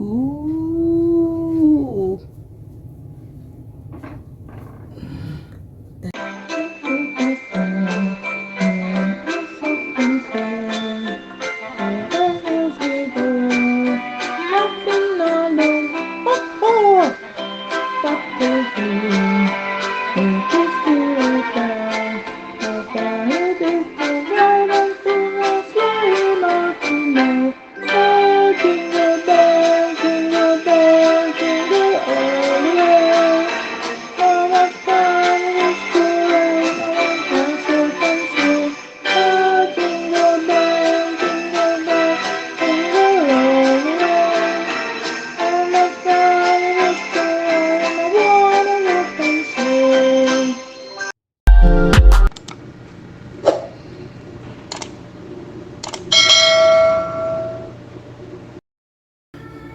Ooh.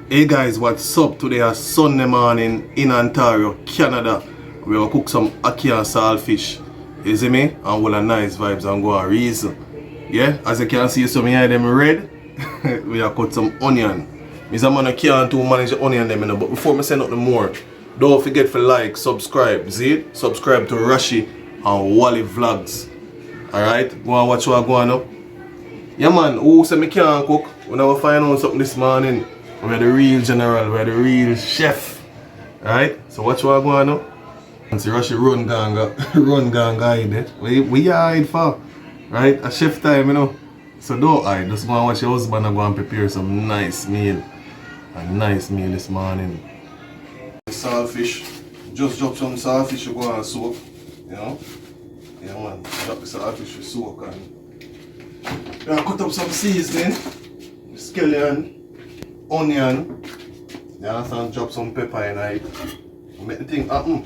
Hey guys, what's up? Today is Sunday morning in Ontario, Canada. We're gonna cook some ackee and saltfish. You see me? And all the nice vibes and go and reason. Yeah, as you can see, some of them red. We have cut some onion. Mr. Man can't to manage the onion them, but before I say nothing more, don't forget to like, subscribe. See? Subscribe to Rashi and Wally Vlogs. Alright? Go and watch what going up. Yeah man, who say me can't cook? We never find out something this morning. We're the real general, we're the real chef. Right? So watch what going on. And see Rashi run gang hide. We hide for. Right? A chef time, you know. So don't hide. Just go and watch your husband and go and prepare some nice meal. A nice meal this morning. Saltfish. Just drop some saltfish to go and soak. You know? Yeah man. Drop the saltfish to soak and cut up some seasoning. Scallion. Onion, you understand, drop some pepper in it, make the thing happen.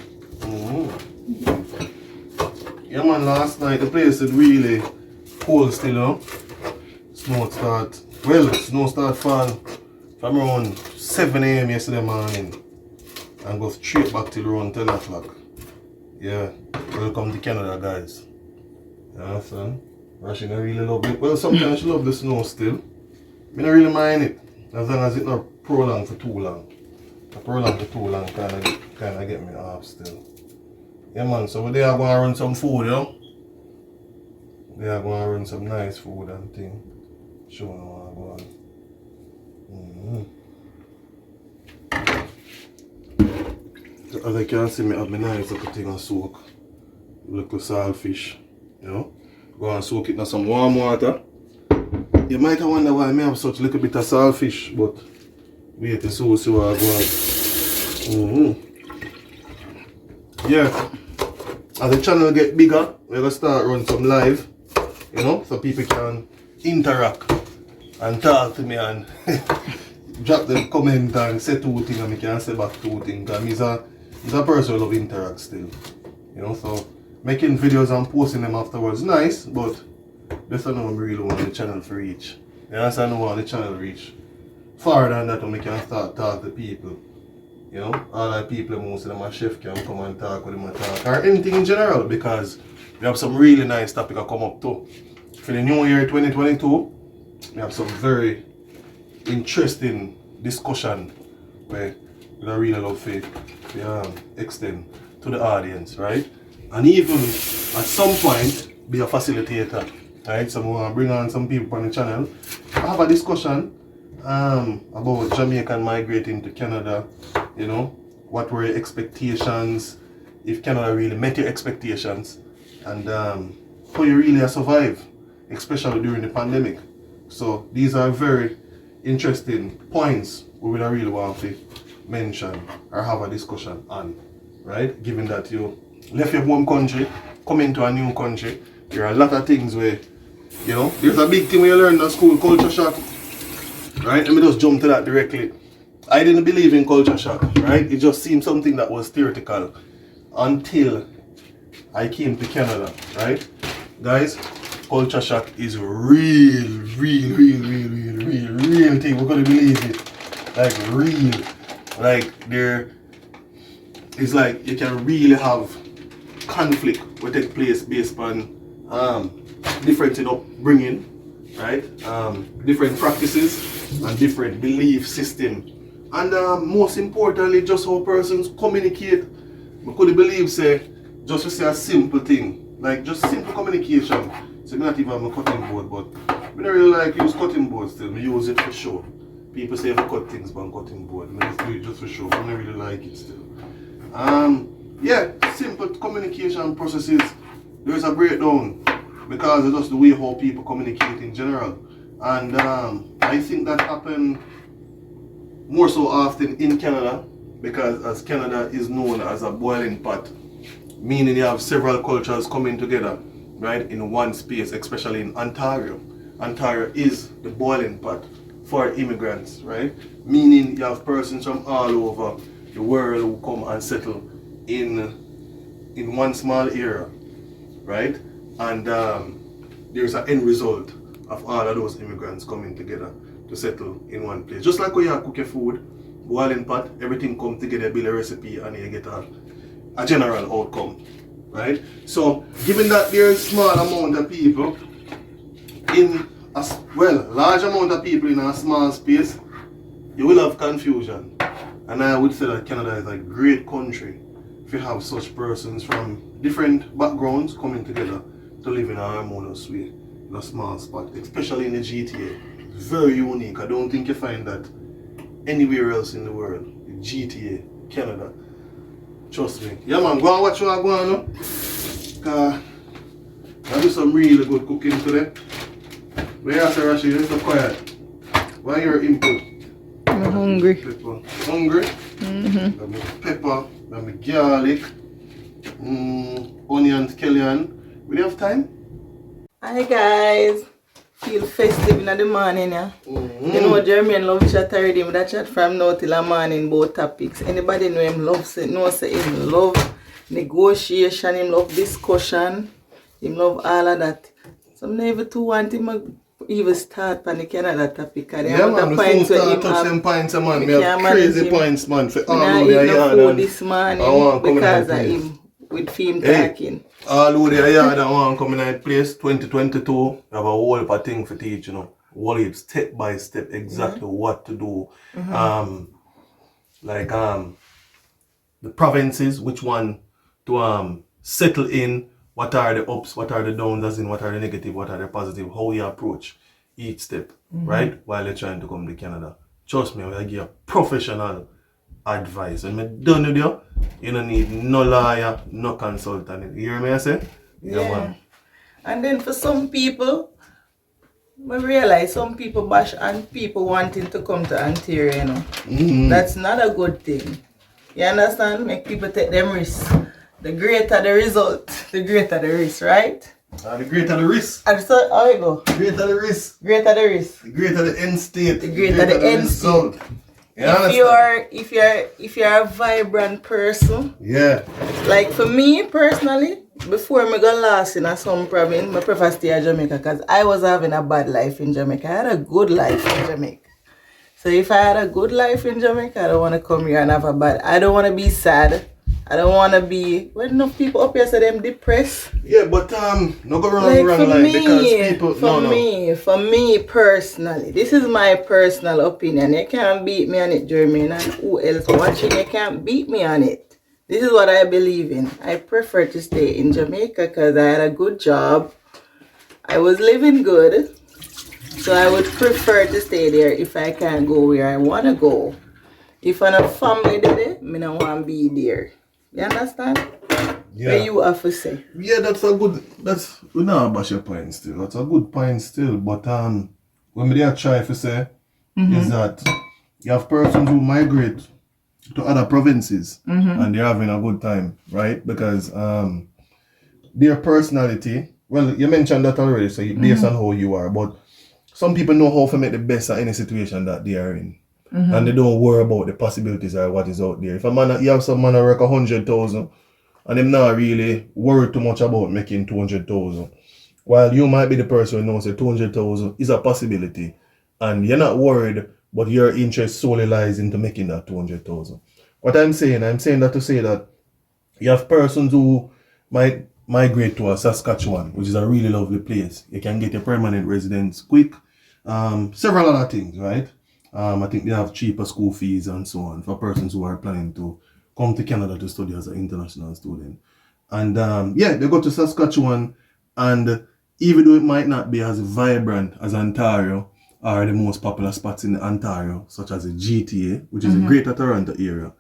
Yeah man, last night the place is really cold still, you know. Snow start falling from around 7 AM yesterday morning and go straight back till around 10 o'clock. Yeah, welcome to Canada guys. You understand? Rashi don't really love it. Well, sometimes she love the snow still. I don't really mind it. As long as it's not prolonged for too long. If prolonged for too long kinda get me off still. Yeah man, so we are going to run some food, you know? They are going to run some nice food and thing. Show them what I'm going. So as I can see, I have my nice little thing and soak. Little saltfish, you know? Go and soak it in some warm water. You might wonder why I have such a little bit of saltfish, but wait to see what I go. Yeah, as the channel get bigger, we're gonna start run some live, you know, so people can interact and talk to me and drop the comment and say two things and I can say back two things. Because he's a person who love interact still, you know, so making videos and posting them afterwards nice, but that's not what I really want the channel to reach. You understand? I want the channel to reach farther than that when we can start talk to people. You know? All the people, most of them a chef can come and talk with them and talk. Or anything in general, because we have some really nice topic that come up too. For the new year 2022, we have some very interesting discussion where we really love to extend to the audience, right? And even at some point be a facilitator. Right, so we want to bring on some people on the channel, have a discussion about Jamaican migrating to Canada, you know, what were your expectations, if Canada really met your expectations, and how you really survive, especially during the pandemic. So these are very interesting points we would really want to mention or have a discussion on, right? Given that you left your home country, come into a new country, there are a lot of things where, you know, there's a big thing we learned at school, culture shock. Right? Let me just jump to that directly. I didn't believe in culture shock, right? It just seemed something that was theoretical until I came to Canada, right? Guys, culture shock is real thing. We're gonna believe it. Like real. Like it's like you can really have conflict will take place based on different upbringing, right? Different practices and different belief system And most importantly, just how persons communicate. I couldn't believe, say, just to say a simple thing, like just simple communication. So I not even have a cutting board, but I don't really like use cutting board still. I use it for show. People say if I cut things on cutting board, I just do it just for show. I don't really like it still. Yeah, simple communication processes. There is a breakdown because it's just the way how people communicate in general. And I think that happened more so often in Canada, because as Canada is known as a boiling pot, meaning you have several cultures coming together, right, in one space, especially in Ontario. Ontario is the boiling pot for immigrants, right? Meaning you have persons from all over the world who come and settle in one small area, right? And there's an end result of all of those immigrants coming together to settle in one place. Just like when you cook your food, boiling pot, everything come together, build a recipe, and you get a general outcome, right? So, given that there is small amount of people in a large amount of people in a small space, you will have confusion. And I would say that Canada is a great country if you have such persons from different backgrounds coming together to live in a harmonious way in a small spot, especially in the GTA. Very unique. I don't think you find that anywhere else in the world. The GTA, Canada. Trust me. Yeah man, go and watch what I'm going on. Because I do some really good cooking today. Where you say, Rashid, you're so quiet. Why your input? I'm hungry. Pepper. Hungry? Mm-hmm. Let me pepper, let me garlic, onions, scallion. We have time? Hi guys. Feel festive in the morning, yeah. You know Jermaine love chat already, but that chat from now till the morning about topics. Anybody know him love say him love negotiation, him love discussion, him love all of that. So I never too want him even start on the Canada topic. Yeah man, the phone start touch them points, man. We have crazy points, man. For all over the yard and this morning because of him with film talking. All over the yard and one coming in place 2022, have a whole of a thing for teach, you know. Whole heap, step by step, exactly what to do. The provinces, which one to settle in, what are the ups, what are the downs, as in what are the negative, what are the positive, how you approach each step, right? While you're trying to come to Canada. Trust me, I give you professional advice. When I'm done with you, you don't need no lawyer, no consultant. You hear me I say? Yeah. Man. And then for some people, I realize some people bash on people wanting to come to Ontario, you know. That's not a good thing. You understand? Make people take them risks. The greater the result, the greater the risk, right? The greater the risk. And so, how you go? Greater the risk. Greater the risk. The greater the end state. The greater the end state. If you're a vibrant person, yeah. Like for me personally, before I go last in some province, I prefer stay in Jamaica because I was having a bad life in Jamaica. I had a good life in Jamaica. So if I had a good life in Jamaica, I don't want to come here and have a bad. I don't want to be sad. I don't want to be. When enough people up here say them depressed. Yeah, but no go wrong because people. For me personally, this is my personal opinion. You can't beat me on it, Jermaine, and who else watching? You can't beat me on it. This is what I believe in. I prefer to stay in Jamaica because I had a good job. I was living good. So I would prefer to stay there if I can't go where I want to go. If I'm a family there, I don't want to be there. You understand? Yeah. What you have to say? Yeah, we know about your point still. That's a good point still. But when we are trying to say is that you have persons who migrate to other provinces and they're having a good time, right? Because their personality, well, you mentioned that already, so based on how you are, but some people know how to make the best of any situation that they are in. And they don't worry about the possibilities or what is out there. If you have some man who work 100,000 and them not really worry too much about making 200,000, while you might be the person who knows that 200,000 is a possibility and you're not worried, but your interest solely lies into making that 200,000. What I'm saying that to say that you have persons who might migrate to a Saskatchewan, which is a really lovely place. You can get a permanent residence quick. Several other things, right? I think they have cheaper school fees and so on for persons who are planning to come to Canada to study as an international student. And yeah, they go to Saskatchewan, and even though it might not be as vibrant as Ontario or the most popular spots in Ontario, such as the GTA, which is the Greater Toronto area,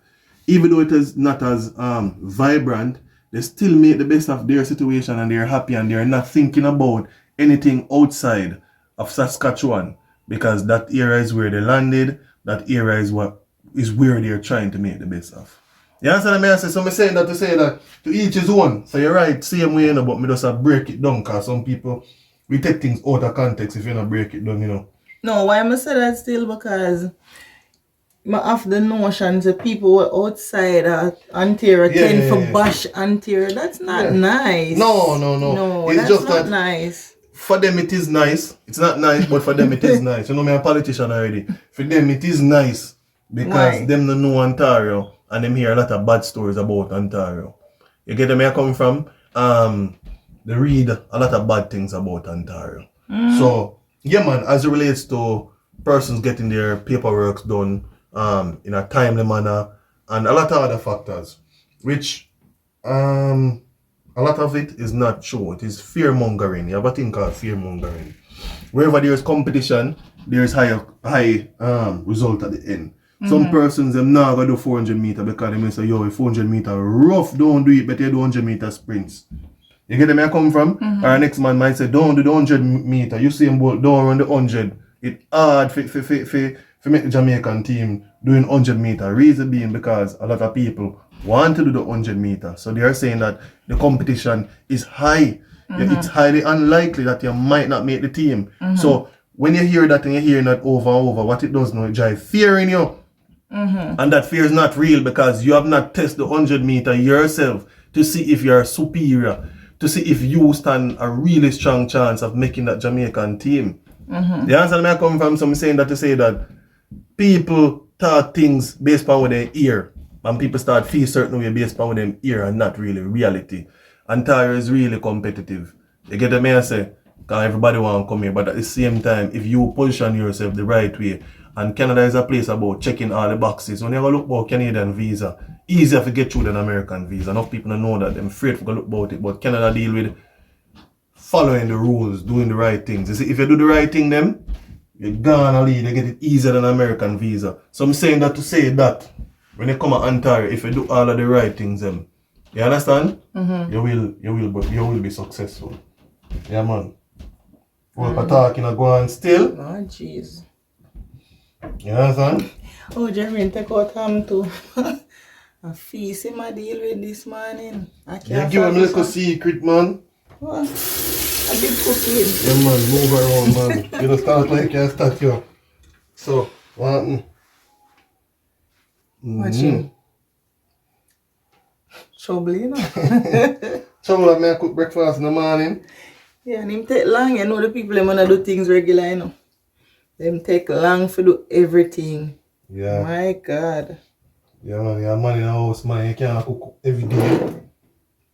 even though it is not as vibrant, they still make the best of their situation and they're happy and they're not thinking about anything outside of Saskatchewan, because that area is where they landed, that area is where they're trying to make the best of. You understand what I say? So I'm saying that to say that to each his own. So you're right, same way, you know, but me just break it down, because some people, we take things out of context if you don't break it down, you know. No, why am I say that still? Because I have the notion that people outside Ontario tend to bash Ontario. That's not nice. No. It's that's just not that nice. For them it is nice. It's not nice, but for them it is nice. You know, I'm a politician already. For them it is nice because them don't know Ontario and them hear a lot of bad stories about Ontario. You get them where I come from? They read a lot of bad things about Ontario. So, yeah man, as it relates to persons getting their paperwork done in a timely manner and a lot of other factors, which a lot of it is not true. It is fear-mongering. You have a thing called fear-mongering. Wherever there is competition, there is high result at the end. Some persons them now go do 400 meter because they may say, yo, 400 meter rough, don't do it, but you do 100 meter sprints. You get them where I come from? Or next man might say, don't do the 100 meter. You see him don't run the 100. It's hard for make the Jamaican team doing 100 meter. Reason being because a lot of people want to do the 100 meter. So they are saying that the competition is high. It's highly unlikely that you might not make the team. So when you hear that and you're hearing that over and over, what it does now, it drives fear in you. And that fear is not real because you have not tested the 100 meter yourself to see if you're superior, to see if you stand a really strong chance of making that Jamaican team. The answer may come from some saying that to say that people talk things based on what they hear, and people start feel certain way based on what they hear and not really reality. Ontario is really competitive. You get what I say? Because everybody want to come here, but at the same time, if you position yourself the right way, and Canada is a place about checking all the boxes. When you go look about Canadian visa, easier to get through than American visa. Enough people don't know that. They're afraid to go look about it. But Canada deal with following the rules, doing the right things. You see, if you do the right thing, then you're gonna lead. You get it easier than American visa. So I'm saying that to say that when you come to Ontario, if you do all of the right things, then you understand? You will be successful. Yeah, man. Work talking and go on still. Oh, jeez. You understand? Oh, Jermaine, take out time to a feast him a deal with this morning. I can't. You give him a little secret, man. What? I did cooking. Yeah, man, move around, man. You don't start like you can't start here. So, what happened? Watching. Trouble, you know. Trouble that me I cook breakfast in the morning. Yeah, and him take long. You know the people them wanna do things regular, you know. Them take long to do everything. Yeah. My God. Yeah, man, you have money in the house, man. You can't cook every day.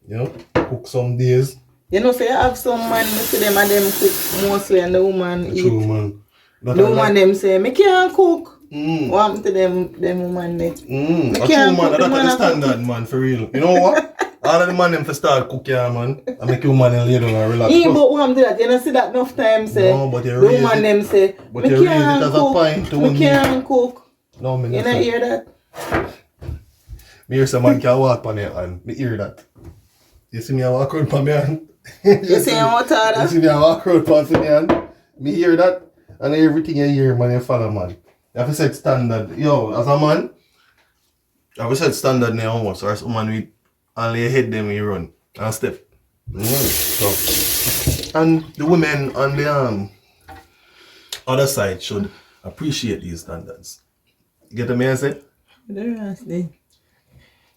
You know, cook some days. You know, so you have some man, you see them and them cook mostly and the woman eat. True, man. The woman them say, me can't cook. What happened to them woman there? A true man, that's the standard, man, for real. You know what? All of the man them for start cook, yeah, man. And make you man and lay down and relax. Yeah, but what happened to that? You don't see that enough time, say. No, but you the woman them say, but you raise it as a pint to me can't cook. No, me you don't hear that? Me hear some man can walk on your hand. Me hear that. You see me I walk around on my hand? You see me what that? You see me I walk around on my hand? Me hear that. And everything you hear, man, you follow, man. You have to set standard. Yo, as a man, you have to set standard in your house. Or as a man, we only head them when you run. And step. So, and the women on the other side should appreciate these standards. You get what I say?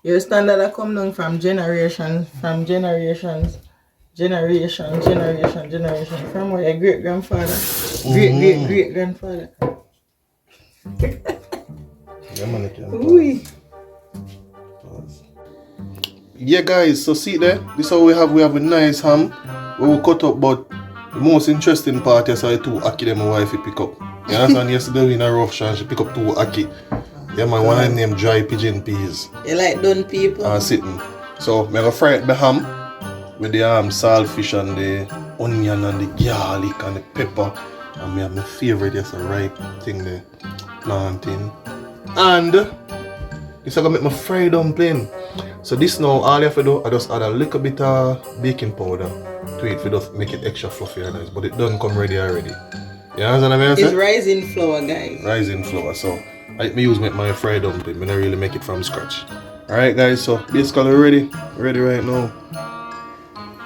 Your standard that come down from generations, from generation. From what your great grandfather, great grandfather. Yeah, man, yeah, guys, so see there, this is how we have a nice ham. We will cut up, but the most interesting part is how the two Ackee them wife pick up. You understand? Yesterday we in a rush and she pick up 2 Ackee. Yeah man, one I named dry pigeon peas. You like done people? Sitting. So, I'm going to fry it the ham with the saltfish and the onion and the garlic and the pepper. And I have my favorite, yes, a ripe thing, the plantain. And this is going to make my fried dumpling. So this now, all you have to do, I just add a little bit of baking powder to it to just make it extra fluffy and nice. But it doesn't come ready already. You understand what I mean? It's rising flour, guys. Rising flour. So I use my fried dumpling. I don't really make it from scratch. Alright guys, so basically ready right now.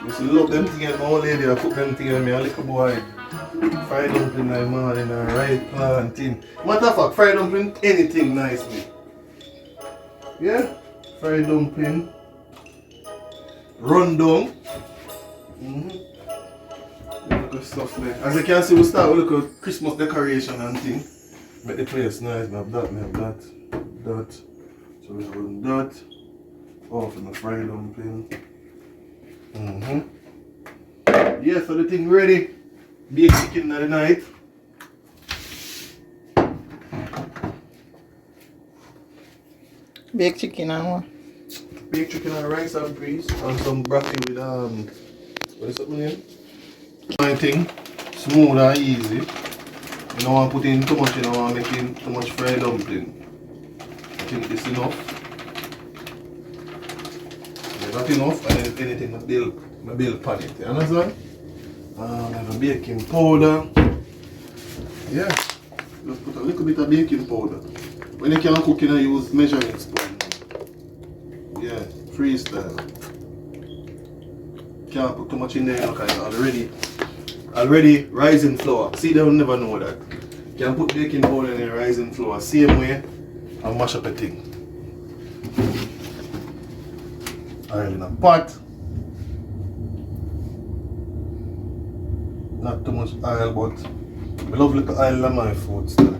You see, love them things, my old lady, I cook them things and me a little boy. Fried dumpling like morning and right plantain. Matter of fact, fried dumpling, anything nice me. Yeah? Fried dumpling. Rundown. Look stuff there. As you can see, we start with a Christmas decoration and thing. Make the place nice, we have that. So we run that off in the fried dumpling. Yeah, so the thing ready. Baked chicken at the night. Baked chicken and what? Baked chicken and rice and peas and some broccoli with what is that name? My thing, smooth and easy. You don't want to put in too much, you don't want to make in too much fried dumpling. I think it's enough. Yeah, not enough, and then if anything, I build pan it. You understand? I have a baking powder. Yeah, just put a little bit of baking powder. When you can't cook, you use measuring spoon. Yeah, freestyle. Can't put too much in there, because already rising flour. See, they'll never know that. Can't put baking powder in there, rising flour. Same way, and mash up a thing. Oil in a pot. Not too much oil, but I love little oil in my food still.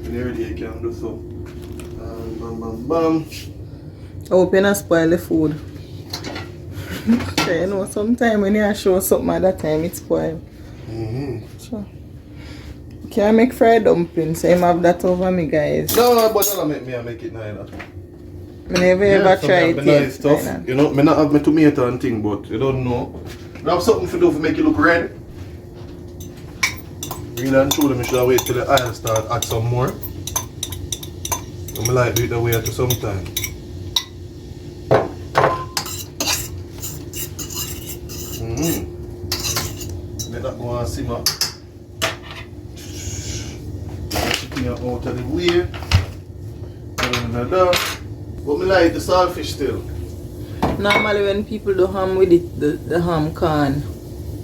And already you can do so. Bam. I hope you not spoil the food. You know, sometimes when you show something at that time, it spoil. So, can I make fried dumplings? So I have that over me, guys. No, but I'll make it neither. I never ever tried it yet. Nice stuff. You know, I not have my tomato and thing, but you don't know. I have something to do to make it look red. Really and truly, I should wait till the oil start add some more. I like do it the way to sometime. Let that go and simmer. Chicken out of the way. But I like the saltfish still. Normally when people do ham with it, the ham can.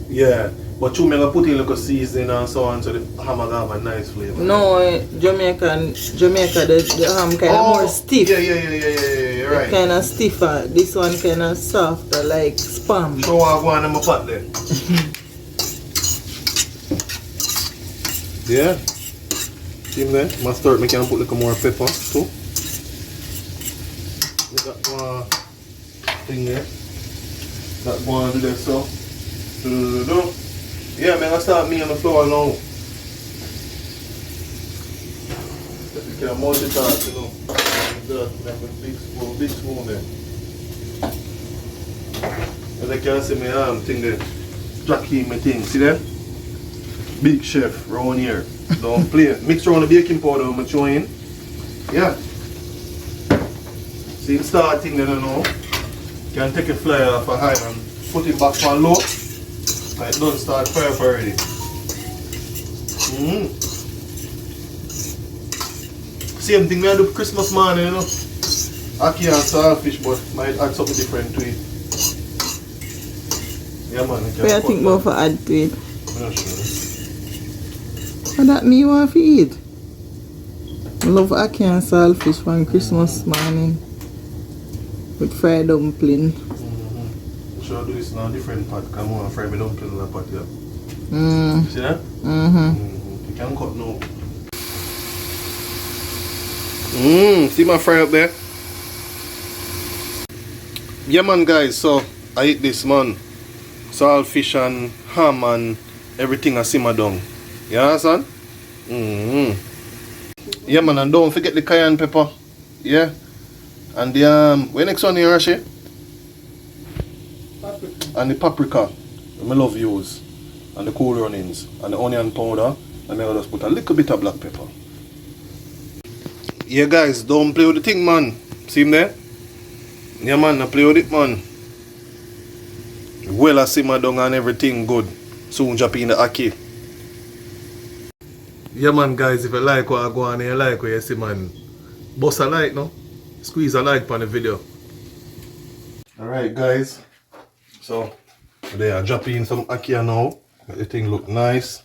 Yeah, but you may put in like a seasoning and so on, so the ham will have a nice flavor. No, Jamaica, the ham kind of more stiff. Yeah, right. Kind of stiffer. This one kind of softer, like spam. Show I go on in my pot then. Yeah. See there? I start making put like more pepper too. That one thing there. That one do that so. Yeah, man, I start me on the floor now. You can multitask, you know. Like a big spoon there. As I can see my arm thing there. Jackie my thing, see there? Big chef round here. Don't play. Mix around the baking powder I'm throwing. Yeah. See the start thing there now. You can take a fly off a high and put it back on low. And it don't start fire up already. Same thing we do Christmas morning, you know. Ackee and saltfish, but might add something different to it. Yeah man. What do you think about for add to it? I'm not sure. What that me want to eat? I love ackee and saltfish for Christmas morning. With fried dumpling. Should I do this in a different pot? Because I want to fry my dumpling in a pot here. See that? You can cut now. See my fry up there? Yeah man guys, so I eat this man. saltfish and ham and everything a simmer down. You understand? Yeah man, and don't forget the cayenne pepper. Yeah. And the where next one here, Rashi? Paprika. And the paprika. I love use. And the cool runnings. And the onion powder. And I just put a little bit of black pepper. Yeah guys, don't play with the thing man. See him there? Yeah man, I play with it man. Well I simmer down and everything good. Soon jump in the Ackee. Yeah man guys, if you like what I go on and you like what you see man, bust a like no? Squeeze a like on the video. Alright guys, so there I drop in some Ackee now. Make the thing look nice.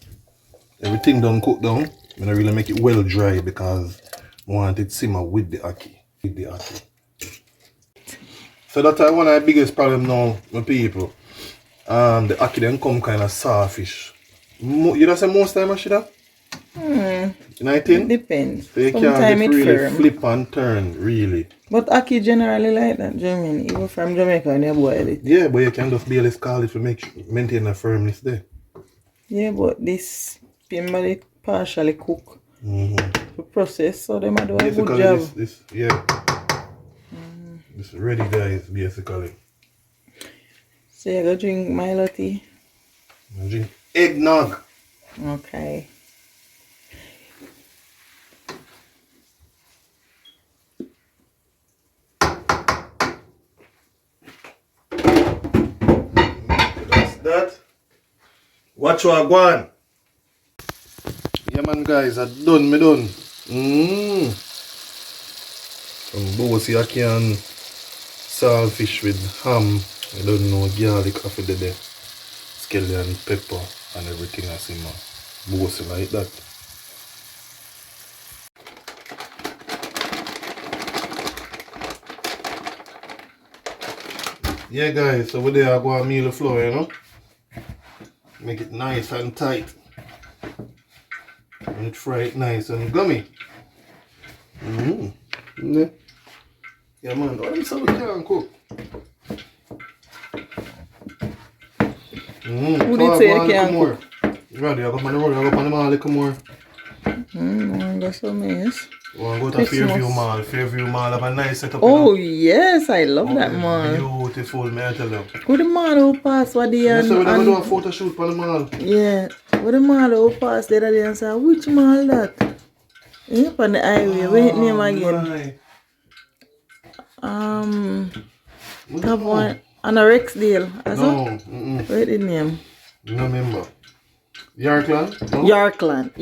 Everything done cook down. I'm gonna really make it well dry because I want it simmer with the Ackee. So that's one of the biggest problem now with people. The Ackee then come kind of sawfish. You don't say most time I should have? You know what I think? It depends. So you can't really firm. Flip and turn, really. But Ackee generally like that, Jamaican. Even from Jamaica and you boil it. Yeah, but you can just barely scald it to maintain the firmness there. Yeah, but this pimble partially cook. To process, so they might do a basically good job. This yeah. It's ready guys, basically. So you go drink Milo tea? I drink eggnog. Okay. That's that. Watch what I go on. Yeah man guys, I done. Some bossy Ackee and saltfish with ham. I don't know, garlic after the day. Scallion, pepper and everything I see man. Bossy like that. Yeah guys, so over there I go and meal the flour, you know. Make it nice and tight. And fry it nice and gummy. Yeah man, all them stuff we can cook. Who did say you can't cook? Ready, I go on the road, I go on the mall a little more. That's so nice. I want to go to Fairview Mall. Fairview Mall have a nice setup. Oh yes, I love that mall. Beautiful, may I tell you. Who the mall who pass what the and we're going to do a photo shoot for the mall. Yeah, who the mall who pass the other day and say, which mall that? Yep, on the highway. What's his name again? Have one on a Rexdale. No. What's his name? No remember. Yorkland? No? Yorkdale,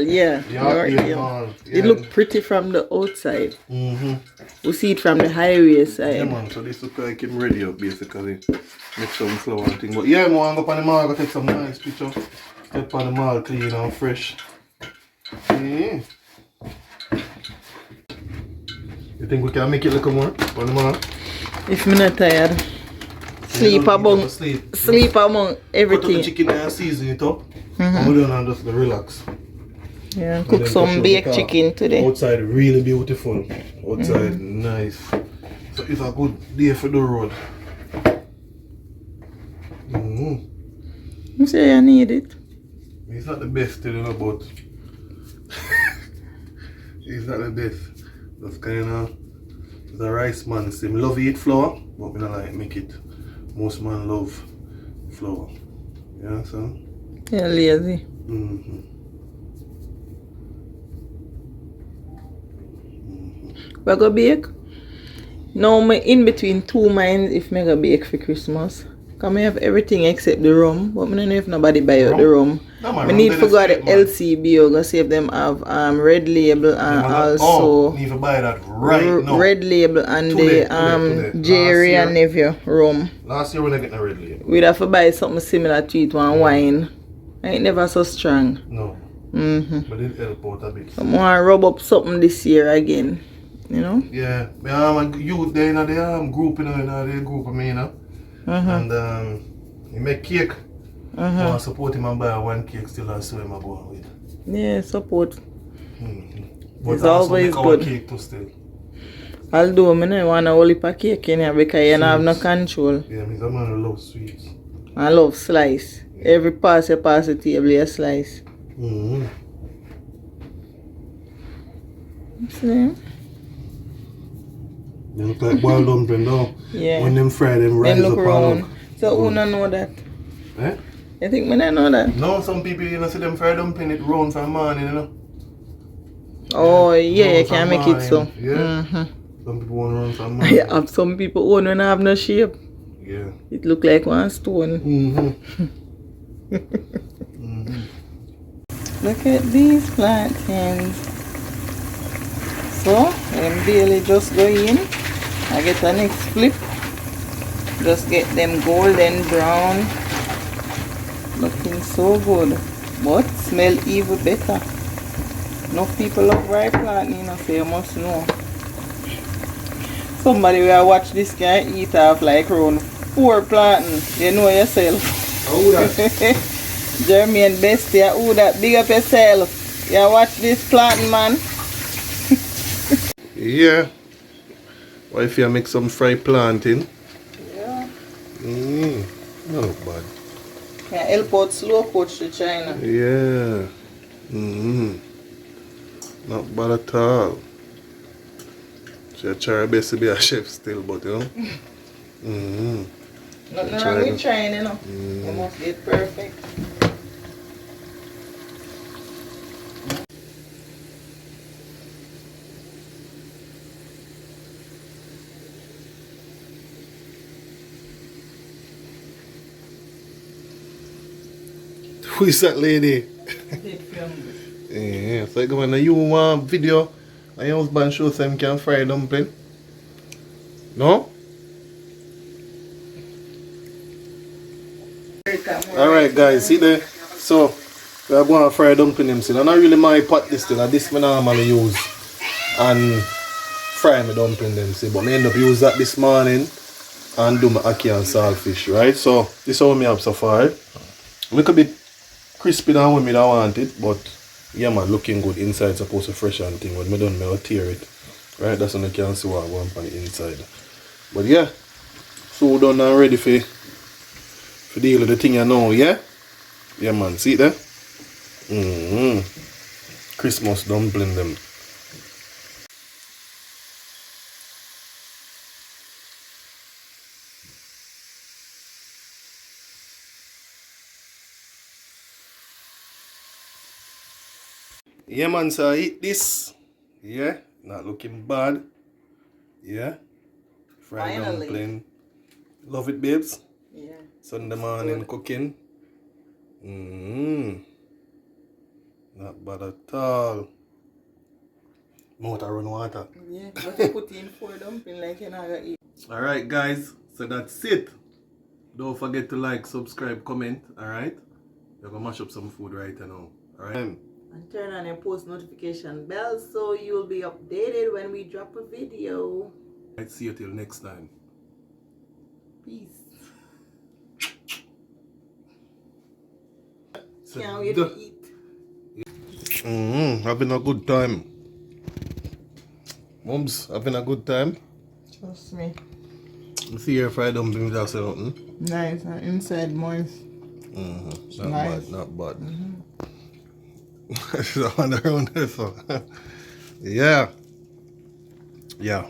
yeah. Yorkdale Mall. Yeah. It look pretty from the outside. We see it from the highway side. Yeah man, so this look like him ready up basically. Make some flour and thing. But yeah man, I go up on the mall, go take some nice picture. Step on the mall clean and fresh. Yeah. You think we can make it look more on the mall? If I'm not tired. Sleep among everything. Put the chicken and season it up. And we're done and just relax. Yeah, and cook some baked chicken today. Outside really beautiful. Outside nice. So it's a good day for the road. You say I need it. It's not the best, you know, but it's not the best. That's kind of the rice man. Say, I love eat flour, but I don't like make it. Most man love flour. Yeah, so? Yeah, lazy. We're gonna bake. Now I'm in between two minds if I go bake for Christmas. Because I have everything except the rum. But I don't know if nobody buy out the rum. I need to go to LCB or go see if them have red label and also need to buy that right now. Red label and today. Jerry and Nephew rum. Last year we didn't get the red label. We'd have to buy something similar to it, one wine. Ain't never so strong. No. But it help out a bit. I'm going to rub up something this year again. You know? Yeah. I'm a youth there in the group, in the group of me, you know. And he make cake. I support him and buy one cake still and so him going with. Yeah, support. But it's also always make good. Our cake too still. Although I don't want to only pack cake in here because you don't have no control. Yeah, I'm a man who loves sweets. I love slice. Every pass you pass the table, you slice. Mm-hmm. See? They look like boiled dumpling now. Yeah. When them fry, them rise Then look up around. all. So who don't know that? Eh? You think me don't know that? No, some people, you know, see them fried dumpling, it round from morning, you know. Oh yeah, you round can from make it so. morning, Yeah. Mm-hmm. Some people want to run from morning. Yeah, have some people who don't have no shape. Yeah. It look like one stone. Mm-hmm. Mm-hmm. Look at these plantains. So, them barely just go in. I get a next flip. Just get them golden brown. Looking so good. But smell even better. No people love ripe plantain, so you must know. Somebody will watch this guy eat off like around 4 plantain. You know yourself. How that? Jermaine bestie, who that? Big up yourself. You watch this plantain, man. Yeah. What if you make some fried plantain? Yeah. Not look bad. Can help out slow coach to China. Yeah. Not bad at all. She try her best to be a chef still, but you know. Nothing wrong with trying, you know. You must get perfect. Who is that lady? Did film. Yeah, so go on you want video and your husband show some can fry dumpling? No? Alright guys, see there? So we are going to fry dumpling them still. And not really my pot this thing, this I normally use and fry my dumpling them see. But I end up use that this morning and do my ackee and saltfish, right? So this is how I have so far. Look a bit crispy than when I want it, but yeah man, looking good inside, supposed to fresh and thing. When I done, I'll tear it. Right, that's when you can see what I want on the inside. But yeah, so done and ready for deal with the thing you know, yeah? Yeah man, see it there? Christmas dumpling them. Yeah man, so I eat this. Yeah, not looking bad. Yeah. Fried Finally. dumpling. Love it, babes. Yeah. Sunday morning cooking. Not bad at all. Mouth run water. Yeah, but you put in 4 dumpling like you're not gonna eat. Alright guys, so that's it. Don't forget to like, subscribe, comment, alright? You're gonna mash up some food right now. Alright? And turn on your post notification bell so you'll be updated when we drop a video. Alright, see you till next time. Peace. So Can't wait to eat. Having a good time. Mums, having a good time. Trust me. See your fried dumplings or something. Nice, and inside moist. Not Nice. bad, not bad. It's around there, so. Yeah. Yeah.